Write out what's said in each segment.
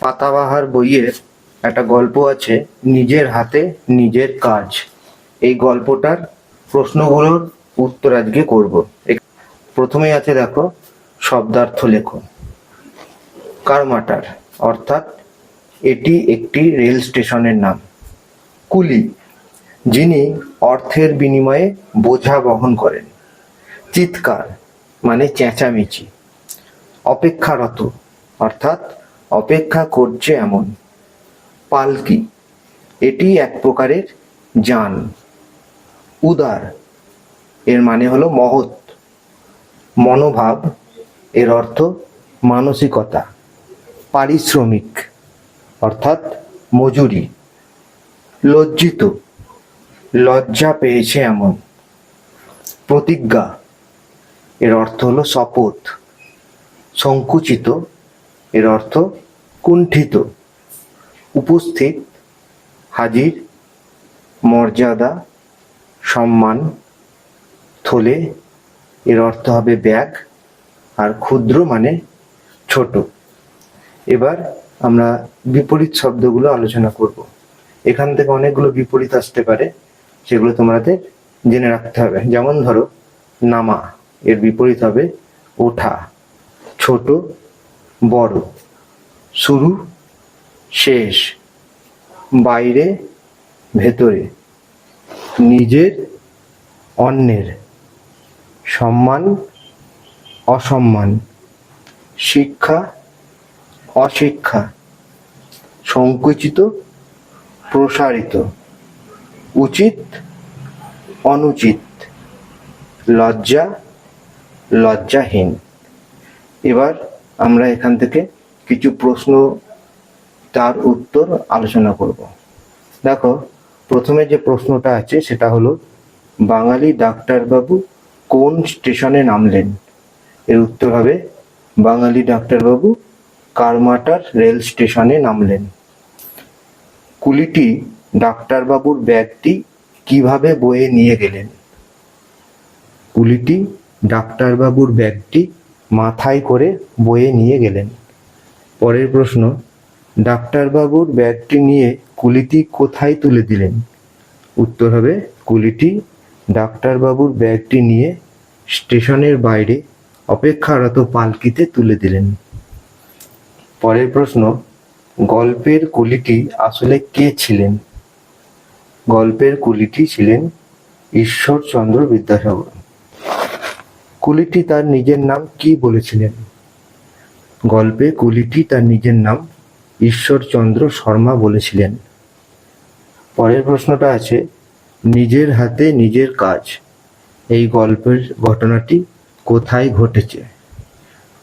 পাতাবাহার বইয়ের একটা গল্প আছে, নিজের হাতে নিজের কাজ। এই গল্পটার প্রশ্নগুলোর উত্তর আজকে করব। প্রথমেই আছে, দেখো, শব্দার্থ লেখো। কারমাটার অর্থাৎ এটি একটি রেল স্টেশনের নাম। কুলি, যিনি অর্থের বিনিময়ে বোঝা বহন করেন। চিৎকার মানে চেঁচামেচি। অপেক্ষারত অর্থাৎ অপেক্ষা করছে এমন। পালকি, এটি এক প্রকারের যান। উদার, এর মানে হলো মহৎ। মনোভাব, এর অর্থ মানসিকতা। পারিশ্রমিক অর্থাৎ মজুরি। লজ্জিত, লজ্জা পেয়েছে এমন। প্রতিজ্ঞা, এর অর্থ হলো শপথ। সংকুচিত, এর অর্থ কুণ্ঠিত। উপস্থিত, হাজির। মর্যাদা, সম্মান। থলে, এর অর্থ হবে ব্যাগ, আর ক্ষুদ্র মানে ছোট। এবার আমরা বিপরীত শব্দগুলো আলোচনা করব। এখান থেকে অনেকগুলো বিপরীত আসতে পারে, সেগুলো তোমাদের জেনে রাখতে হবে। যেমন ধরো, নামা, এর বিপরীত হবে ওঠা। ছোট, বড়। শুরু, শেষ। বাইরে, ভেতরে। নিজের, অন্যের। সম্মান, অসম্মান। শিক্ষা, অশিক্ষা। সংকুচিত, প্রসারিত। উচিত, অনুচিত। লজ্জা, লজ্জাহীন। এবার আমরা এখান থেকে কিছু প্রশ্ন, তার উত্তর আলোচনা করব। দেখো, প্রথমে যে প্রশ্নটা আছে সেটা হলো, বাঙালি ডাক্তারবাবু কোন স্টেশনে নামলেন? এর উত্তর হবে, বাঙালি ডাক্তারবাবু কারমাটার রেল স্টেশনে নামলেন। কুলিটি ডাক্তারবাবুর ব্যাগটি কিভাবে বয়ে নিয়ে গেলেন? কুলিটি ডাক্তারবাবুর ব্যাগটি মাথায় করে বয়ে নিয়ে গেলেন। পরের প্রশ্ন, ডাক্তারবাবুর ব্যাগটি নিয়ে কুলিটি কোথায় তুলে দিলেন? উত্তর হবে, কুলিটি ডাক্তারবাবুর ব্যাগটি নিয়ে স্টেশনের বাইরে অপেক্ষারত পালকিতে তুলে দিলেন। পরের প্রশ্ন, গল্পের কুলিটি আসলে কে ছিলেন? গল্পের কুলিটি ছিলেন ঈশ্বরচন্দ্র বিদ্যাসাগর। কুলিটি তার নিজের নাম কি বলেছিলেন? গল্পে কুলিটি তার নিজের নাম ঈশ্বরচন্দ্র শর্মা বলেছিলেন। পরের প্রশ্নটা আছে, নিজের হাতে নিজের কাজ। এই গল্পের ঘটনাটি কোথায় ঘটেছে?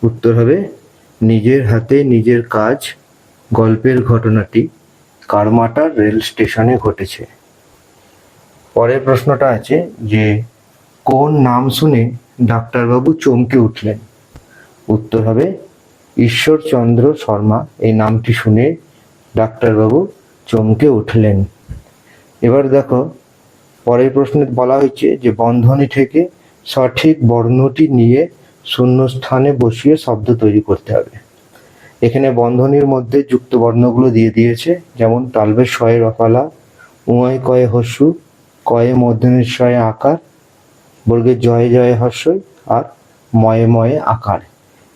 উত্তর হবে, নিজের হাতে নিজের কাজ গল্পের ঘটনাটি কারমাটার রেল স্টেশনে ঘটেছে। পরের প্রশ্নটা আছে যে, কোন নাম শুনে ডাক্তারবাবু চমকে উঠলেন? উত্তর হবে, ঈশ্বরচন্দ্র শর্মা। এই নামটি শুনে ডাক্তারবাবু চমকে উঠলেন। এবার দেখো, পরের প্রশ্নে বলা হয়েছে যে, বন্ধনী থেকে সঠিক বর্ণটি নিয়ে শূন্যস্থানে বসিয়ে শব্দ তৈরি করতে হবে। এখানে বন্ধনীর মধ্যে যুক্ত বর্ণগুলো দিয়ে দিয়েছে, যেমন তালবের শয়ে রফালা, উঁয়ায় কয়ে হস্যু, কয়ে মূর্ধন্যের শয়ে আকার, বর্গের জয়ে জয়ে হস্যই, আর ময়ে ময়ে আকার।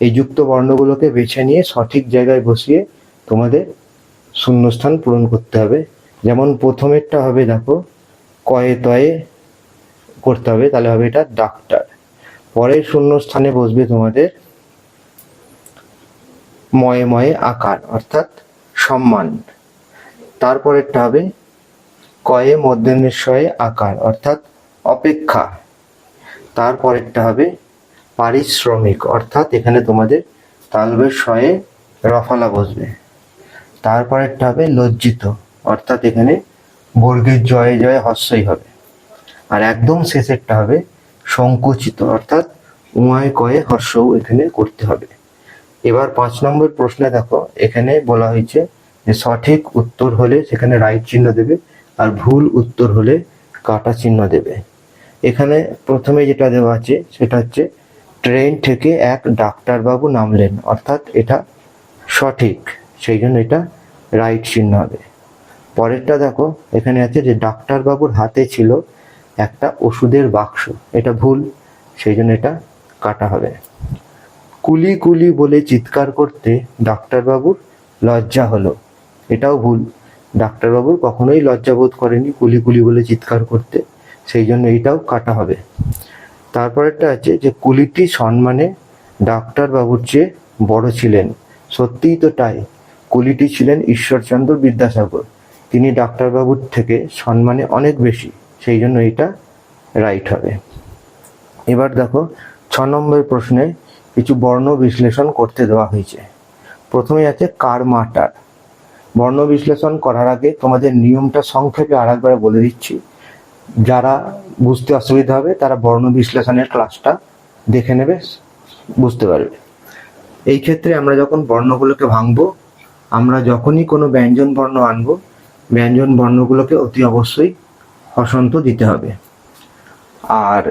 এই যুক্ত বর্ণগুলোকে বেছে নিয়ে সঠিক জায়গায় বসিয়ে তোমাদের শূন্যস্থান পূরণ করতে হবে। যেমন প্রথমেরটা হবে, দেখো, কয়ে তয়ে করতে হবে, তাহলে হবে এটা ডাক্তার। পরের শূন্যস্থানে বসবে তোমাদের ময়ে ময়ে আকার অর্থাৎ সম্মান। তারপরেরটা হবে কয়ে মূর্ধন্যের শয়ে আকার অর্থাৎ অপেক্ষা। তারপরেরটা হবে পারিশ্রমিক অর্থাৎ এখানে তোমাদের তালবের শয়ে রফালা বসবে। তারপরেরটা হবে লজ্জিত অর্থাৎ এখানে বর্গের জয়ে জয়ে হস্যই হবে। আর একদম শেষেরটা হবে সংকুচিত অর্থাৎ উঁয়ায় কয়ে হস্যও এখানে করতে হবে। এবার 5 নম্বর প্রশ্নে দেখো, এখানে বলা হয়েছে যে সঠিক উত্তর হলে সেখানে রাইট চিহ্ন দেবে, আর ভুল উত্তর হলে কাটা চিহ্ন দেবে। এখানে প্রথমে যেটা দেওয়া আছে সেটা হচ্ছে, ট্রেন থেকে এক ডাক্তারবাবু নামলেন অর্থাৎ এটা সঠিক। সেই জন্য এটা রাইট চিহ্ন হবে। পরেরটা দেখো, এখানে আছে যে ডাক্তারবাবুর হাতে ছিল একটা ওষুধের বাক্স, এটা ভুল, সেই জন্য এটা কাটা হবে। কুলি কুলি বলে চিৎকার করতে ডাক্তারবাবুর লজ্জা হলো, এটাও ভুল, ডাক্তারবাবুর কখনোই লজ্জা বোধ করেনি কুলি কুলি বলে চিৎকার করতে, সেই জন্য এইটাও কাটা হবে। তারপরেরটা আছে যে কুলিটি সম্মানে ডাক্তারবাবুর চেয়ে বড় ছিলেন, সত্যিই তো তাই, কুলিটি ছিলেন ঈশ্বরচন্দ্র বিদ্যাসাগর, তিনি ডাক্তারবাবুর থেকে সম্মানে অনেক বেশি, সেই জন্য এটা রাইট হবে। এবার দেখো 6 নম্বর প্রশ্নে কিছু বর্ণ বিশ্লেষণ করতে দেওয়া হয়েছে। প্রথমে আছে কার মাটার। বর্ণ বিশ্লেষণ করার আগে তোমাদের নিয়মটা সংক্ষেপে আরেকবার বলে দিচ্ছি, যারা বুঝতে অসুবিধা হবে তারা বর্ণ বিশ্লেষণের ক্লাসটা দেখে নেবে, বুঝতে পারবে। এই ক্ষেত্রে আমরা যখন বর্ণগুলোকে ভাঙবো, আমরা যখনই কোনো ব্যঞ্জন বর্ণ আনবো, ব্যঞ্জন বর্ণগুলোকে অতি অবশ্যই হসন্ত দিতে হবে। আর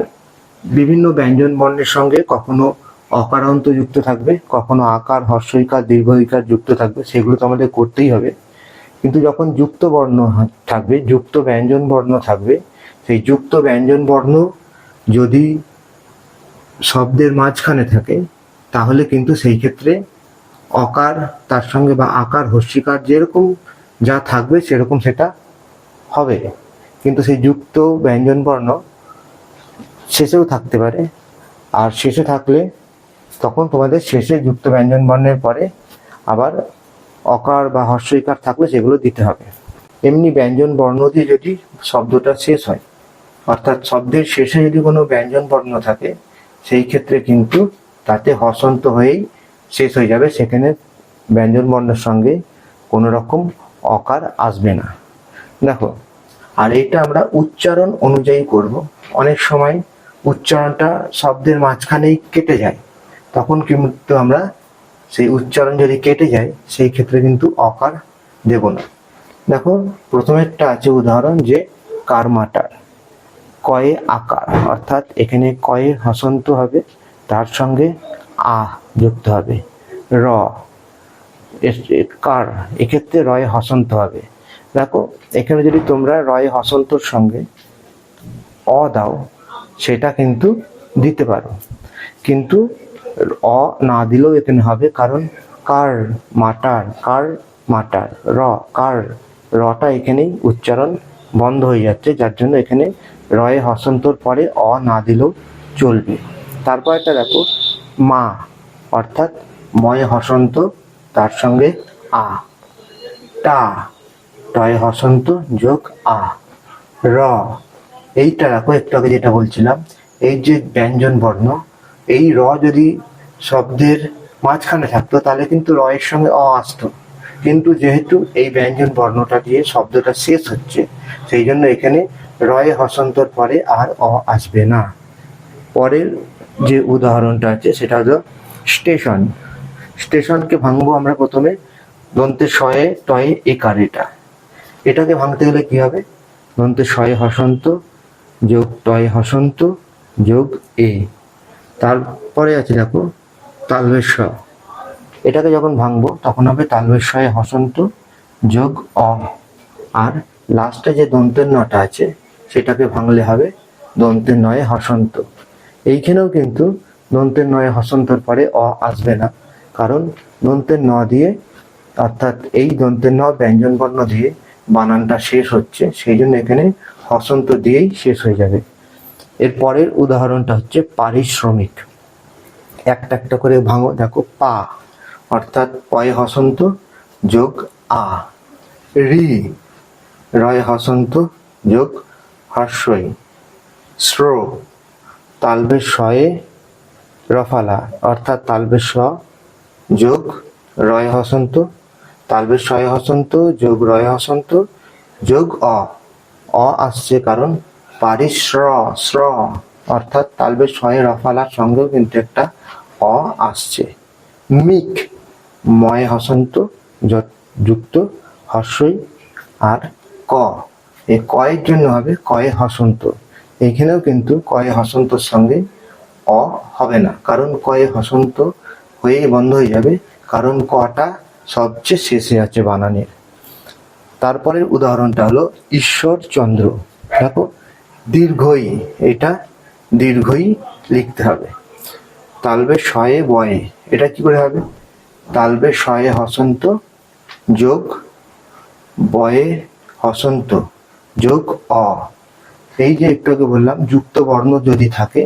বিভিন্ন ব্যঞ্জন বর্ণের সঙ্গে কখনো অকারান্ত যুক্ত থাকবে, কখনো আকার, হর্ষইকার, দীর্ঘইকার যুক্ত থাকবে, সেগুলো তো আমাদের করতেই হবে। কিন্তু যখন যুক্ত বর্ণ থাকবে, যুক্ত ব্যঞ্জন বর্ণ থাকবে, সেই যুক্ত ব্যঞ্জন বর্ণ যদি শব্দের মাঝখানে থাকে, তাহলে কিন্তু সেই ক্ষেত্রে অকার তার সঙ্গে বা আকার, হর্ষিকার যেরকম যা থাকবে সেরকম সেটা হবে। কিন্তু সেই যুক্ত ব্যঞ্জন বর্ণ শেষেও থাকতে পারে, আর শেষে থাকলে তখন তোমাদের শেষে যুক্ত ব্যঞ্জন বর্ণের পরে আবার অকার বা হর্ষইকার থাকলে সেগুলো দিতে হবে। এমনি ব্যঞ্জন বর্ণ দিয়ে যদি শব্দটা শেষ হয়, অর্থাৎ শব্দের শেষে যদি কোনো ব্যঞ্জন বর্ণ থাকে, সেই ক্ষেত্রে কিন্তু তাতে হসন্ত হয়েই শেষ হয়ে যাবে, সেখানে ব্যঞ্জন বর্ণের সঙ্গে কোনো রকম অকার আসবে না। দেখো, আর এটা আমরা উচ্চারণ অনুযায়ী করব। অনেক সময় উচ্চারণটা শব্দের মাঝখানেই কেটে যায়, তখন কিন্তু আমরা সেই উচ্চারণ যদি কেটে যায় সেই ক্ষেত্রে কিন্তু অকার দেব না। দেখো, প্রথমেরটা আছে উদাহরণ যে কারমাটার, কয়ে আকার, অর্থাৎ এখানে কয়ে হসন্ত হবে, তার সঙ্গে আ যুক্ত হবে। র কার, এক্ষেত্রে রয়ে হসন্ত হবে। দেখো, এখানে যদি তোমরা রয়ে হসন্তর সঙ্গে অ দাও, সেটা কিন্তু দিতে পারো, কিন্তু অ না দিলেও এখানে হবে, কারণ কার মাটার, কার মাটার, র কার, রটা এখানেই উচ্চারণ বন্ধ হয়ে যাচ্ছে, যার জন্য এখানে রয়ে হসন্তর পরে অ না দিলেও চলবে। তারপরটা দেখো মা, অর্থাৎ ময়ে হসন্ত, তার সঙ্গে আ। টা, টয়ে হসন্ত যোগ আ। র, এইটা দেখো একটু আগে যেটা বলছিলাম, এই যে ব্যঞ্জন বর্ণ, এই র যদি শব্দের মাঝখানে থাকতো তাহলে কিন্তু র এর সঙ্গে অ আসতো, কিন্তু যেহেতু এই ব্যঞ্জন বর্ণটা দিয়ে শব্দটা শেষ হচ্ছে, সেই জন্য এখানে রয়ে হসন্তর পরে আর অ আসবে না। পরের যে উদাহরণটা আছে সেটা হলো স্টেশন। স্টেশনকে ভাঙবো আমরা প্রথমে দন্তে শয়ে টয়ে একার, এটাকে ভাঙতে গেলে কি হবে, দন্তে শয়ে হসন্ত যোগ টয়ে হসন্ত যোগ এ। তারপরে আছে দেখো তালবেশ, এটাকে যখন ভাঙবো তখন হবে তালবেশ শয়ে হসন্ত যোগ অ। আর লাস্টে যে দন্তের নটা আছে সেটাকে ভাঙলে হবে দন্তের নয়ে হসন্ত। এইখানেও কিন্তু দন্তের নয়ে হসন্তর পরে অ আসবে না, কারণ দন্তের ন দিয়ে, অর্থাৎ এই দন্তের ন ব্যঞ্জন বর্ণ দিয়ে বানানটা শেষ হচ্ছে, সেই জন্য এখানে হসন্ত দিয়েই শেষ হয়ে যাবে। এর পরের উদাহরণটা হচ্ছে পারিশ্রমিক। একটা একটা করে ভাঙো, দেখো পা, অর্থাৎ পয়ে হসন্ত যোগ আ। রি, রয়ে হসন্ত যোগ হর্ষই। শ্র, তালবেশ শয়ে রফালা, অর্থাৎ তালবেশ স যোগ রয়ে হসন্ত, তালবেশ শয়ে হসন্ত যোগ রয়ে হসন্ত যোগ অ। অ আসছে কারণ পারিশ্র, শ্র, অর্থাৎ তালবেশ শয়ে রফালার সঙ্গেও কিন্তু একটা অ আসছে। মিক, ময়ে হসন্ত যুক্ত হর্ষই আর ক, এই কয়ের জন্য হবে কয়ে হসন্ত। এখানেও কিন্তু কয়ে হসন্তর সঙ্গে অ হবে না, কারণ কয়ে হসন্ত হয়ে বন্ধ হয়ে যাবে, কারণ কটা সবচেয়ে শেষে আছে বানানের। তারপরের উদাহরণটা হলো ঈশ্বরচন্দ্র। দেখো দীর্ঘই, এটা দীর্ঘই লিখতে হবে। তালবে শয়ে বয়ে, এটা কি করে হবে? তালবে শয়ে হসন্ত যোগ বয়ে হসন্ত যোগ অ। এই যে একটু আগে বললাম যুক্ত বর্ণ যদি থাকে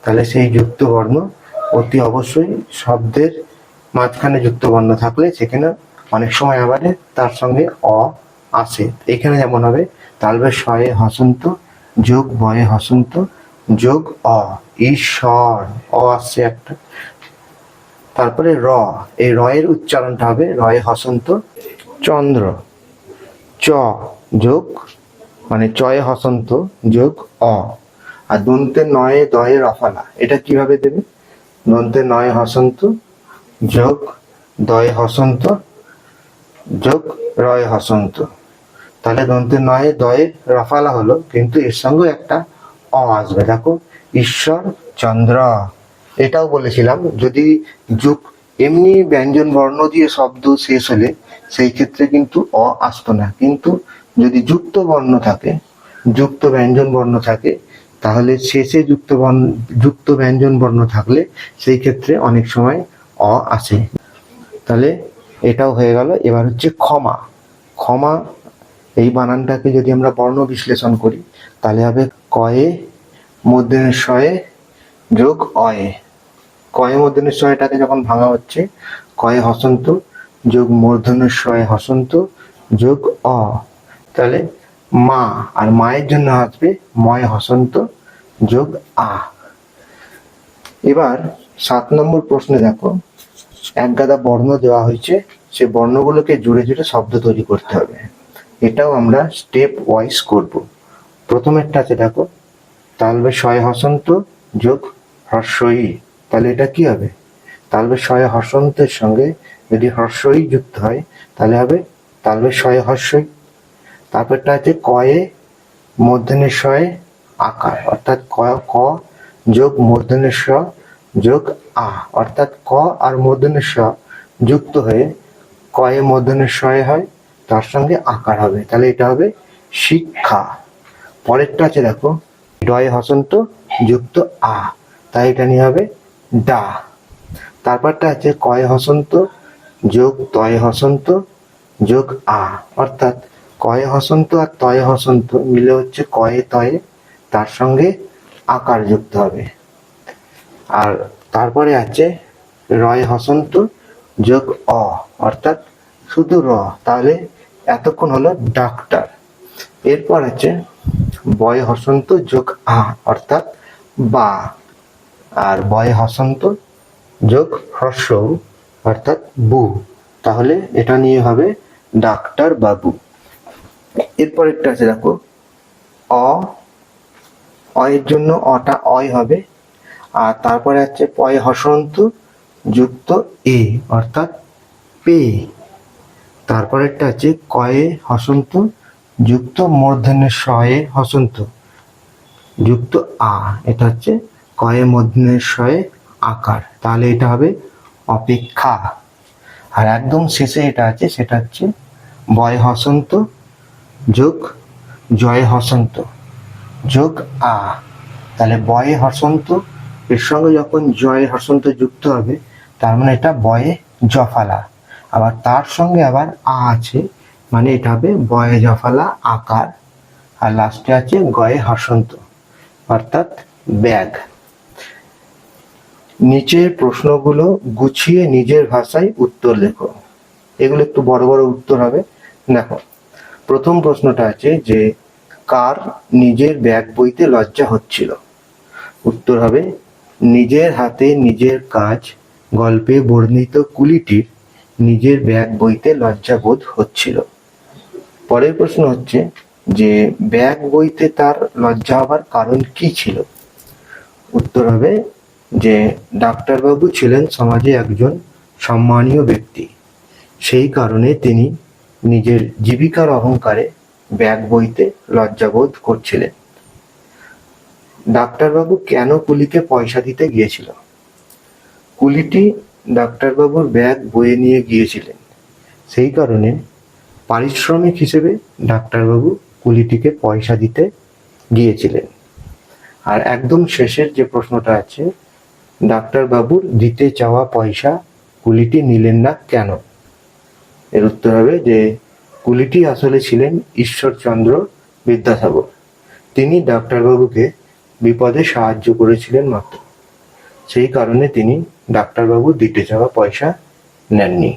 তাহলে সেই যুক্ত বর্ণ অতি অবশ্যই শব্দের মাঝখানে যুক্ত বর্ণ থাকলে সেখানে অনেক সময় আবার তার সঙ্গে অ আসে। এখানে যেমন হবে তালবে শয়ে হসন্ত যোগ বয়ে হসন্ত যোগ অ, ঈশ্বর, অ আসছে একটা। তারপরে র, এই র এর উচ্চারণটা হবে রয়ে হসন্ত চন্দ্র, চ যোগ মানে চয়ে হসন্ত যোগ অ। আর দন্তে নয়ে দয়ে রফালা, এটা কিভাবে দেবে? দন্তে নয় হসন্ত যোগ দয়ে হসন্ত যোগ রয়ে হসন্ত। তাহলে দন্তে নয়ে দয়ে রফালা হলো, কিন্তু এর সঙ্গে একটা অ আসবে। দেখো ঈশ্বর চন্দ্র। এটাও বলেছিলাম যদি যুগ এমনি ব্যঞ্জন বর্ণ দিয়ে শব্দ শেষ হলে সেই ক্ষেত্রে কিন্তু অ আসতো না, কিন্তু যদি যুক্ত বর্ণ থাকে, যুক্ত ব্যঞ্জন বর্ণ থাকে, তাহলে শেষে যুক্ত ব্যঞ্জন বর্ণ থাকলে সেই ক্ষেত্রে অনেক সময় অ আসে। তাহলে এটাও হয়ে গেল। এবার হচ্ছে ক্ষমা। ক্ষমা, এই বানানটাকে যদি আমরা বর্ণ বিশ্লেষণ করি তাহলে হবে কয়ে মূর্ধন্য শয়ে যোগ অয়ে। কয়ে মূর্ধন্য শয়টাকে যখন ভাঙা হচ্ছে কয়ে হসন্ত যোগ মূর্ধন্য শয়ে হসন্ত যোগ অ। তাহলে মা, আর মায়ের জন্য আসবে ময় হসন্ত যোগ আ। এবার 7 নম্বর প্রশ্নে দেখো এক গাদা বর্ণ দেওয়া হয়েছে, সে বর্ণগুলোকে জুড়ে জুড়ে শব্দ তৈরি করতে হবে। এটাও আমরা স্টেপ ওয়াইজ করব। প্রথমেরটা আছে দেখো তালবে শয়ে হসন্ত যোগ হর্ষই। তাহলে এটা কি হবে? তালবে শয়ে হসন্তের সঙ্গে যদি হর্ষই যুক্ত হয় তাহলে হবে তালবে শয়ে হর্ষই। তারপরটা আছে কয়ে মূর্ধন্যের শয়ে আকার, অর্থাৎ ক যোগ মূর্ধন্যের স যোগ আ, অর্থাৎ ক আর মূর্ধন্যের স যুক্ত হয়ে কয়ে মূর্ধন্যের শয়ে হয়, তার সঙ্গে আকার হবে। তাহলে এটা হবে শিক্ষা। পরেরটা আছে দেখো ডয়ে হসন্ত যুক্ত আ, তাই এটা নিয়ে হবে ডা। তারপরটা আছে কয়ে হসন্ত যোগ তয়ে হসন্ত যোগ আ, অর্থাৎ কয়ে হসন্ত আর তয়ে হসন্ত মিলে হচ্ছে কয়ে তয়ে, তার সঙ্গে আকার যুক্ত হবে। আর তারপরে আছে রয়ে হসন্ত যোগ অ, অর্থাৎ শুধু র, তাহলে এতক্ষণ হলো ডাক্তার। এরপর আছে বয়ে হসন্ত যোগ আ, অর্থাৎ বা, আর বয়ে হসন্ত যোগ হ্রস্ব অর্থাৎ বু, তাহলে এটা নিয়ে হবে ডাক্তার বাবু। এরপর একটা আছে দেখো অ, অয়ের জন্য অটা অয় হবে। আর তারপরে আছে পয়ে হসন্ত যুক্ত এ, অর্থাৎ পে। তারপরেরটা আছে কয়ে হসন্ত যুক্ত মূর্ধন্যের শয়ে হসন্ত যুক্ত আ, এটা হচ্ছে কয়ে মূর্ধন্যের শয়ে আকার, তাহলে এটা হবে অপেক্ষা। আর একদম শেষে এটা আছে, সেটা হচ্ছে বয় হসন্ত যোগ জয় হসন্ত যোগ আ। তাহলে বয়ে হসন্ত এর সঙ্গে যখন জয় হসন্ত যুক্ত হবে তার মানে এটা বয়ে জফালা, আবার তার সঙ্গে আবার আ আছে, মানে এটা হবে বয়ে জফালা আকার। আর লাস্টে আছে গয়ে হসন্ত অর্থাৎ ব্যাগ। নিচের প্রশ্নগুলো গুছিয়ে নিজের ভাষায় উত্তর লেখো। এগুলো একটু বড় বড় উত্তর হবে। দেখো প্রথম প্রশ্নটা আছে যে কার নিজের ব্যাগ বইতে লজ্জা হচ্ছিল? উত্তর হবে নিজের হাতে নিজের কাজ গল্পে বর্ণিত কুলিটির নিজের ব্যাগ বইতে লজ্জা বোধ হচ্ছিল। পরের প্রশ্ন হচ্ছে যে ব্যাগ বইতে তার লজ্জা হবার কারণ কি ছিল? উত্তর হবে যে ডাক্তারবাবু ছিলেন সমাজে একজন সম্মানীয় ব্যক্তি, সেই কারণে তিনি নিজের জীবিকার অহংকারে ব্যাগ বইতে লজ্জাবোধ করছিলেন। ডাক্তারবাবু কেন কুলিকে পয়সা দিতে গিয়েছিল? কুলিটি ডাক্তারবাবুর ব্যাগ বয়ে নিয়ে গিয়েছিলেন সেই কারণে পারিশ্রমিক হিসেবে ডাক্তারবাবু কুলিটিকে পয়সা দিতে গিয়েছিলেন। আর একদম শেষের যে প্রশ্নটা আছে, ডাক্তারবাবুর দিতে চাওয়া পয়সা কুলিটি নিলেন না কেন? এর উত্তর হবে যে কুলিটি আসলে ছিলেন ঈশ্বরচন্দ্র বিদ্যাসাগর। তিনি ডাক্তারবাবুকে বিপদে সাহায্য করেছিলেন মাত্র, সেই কারণে তিনি ডাক্তারবাবুর দিতে চাওয়া পয়সা নেননি।